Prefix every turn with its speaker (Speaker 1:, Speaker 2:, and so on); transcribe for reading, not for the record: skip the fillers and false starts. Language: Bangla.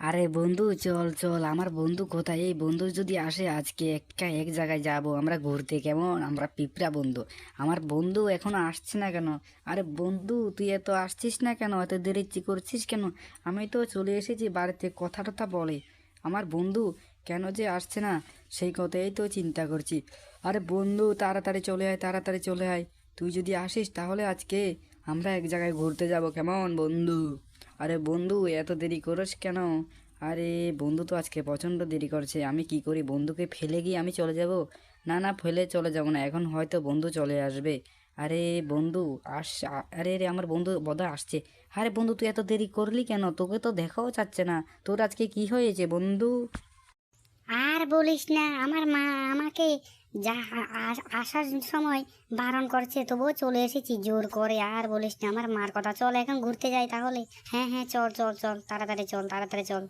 Speaker 1: আরে বন্ধু, চল চল, আমার বন্ধু কোথায়? এই বন্ধু যদি আসে আজকে এক জায়গায় যাব আমরা ঘুরতে, কেমন? আমরা পিঁপড়া বন্ধু। আমার বন্ধু এখনো আসছে না কেন? আরে বন্ধু, তুই এত আসছিস না কেন? এত দেরি করছিস কেন? আমি তো চলে এসেছি বাড়িতে, কথা টথা বলে। আমার বন্ধু কেন যে আসছে না সেই কথাই তো চিন্তা করছি। আরে বন্ধু, তাড়াতাড়ি চলে আয়, তাড়াতাড়ি চলে আয়। তুই যদি আসিস তাহলে আজকে আমরা এক জায়গায় ঘুরতে যাব, কেমন বন্ধু? আরে বন্ধু, এত দেরি করিস কেন? আরে বন্ধু তো আজকে প্রচণ্ড দেরি করছে, আমি কি করি? বন্ধুকে ফেলে গিয়ে আমি চলে যাব? না না, ফেলে চলে যাব না, এখন হয়তো বন্ধু চলে আসবে। আরে বন্ধু, আরে রে, আমার বন্ধু বোধহয় আসছে। আরে বন্ধু, তুই এত দেরি করলি কেন? তোকে তো দেখাও যাচ্ছে না। তোর আজকে কি হয়েছে বন্ধু?
Speaker 2: আর বলিস না, আমার মা আমাকে যা আসার সময় বারণ করছে, তবুও চলে এসেছি জোর করে। আর বলিস না আমার মার কথা। চল এখন ঘুরতে যাই তাহলে। হ্যাঁ হ্যাঁ, চল চল চল, তাড়াতাড়ি চল, তাড়াতাড়ি চল।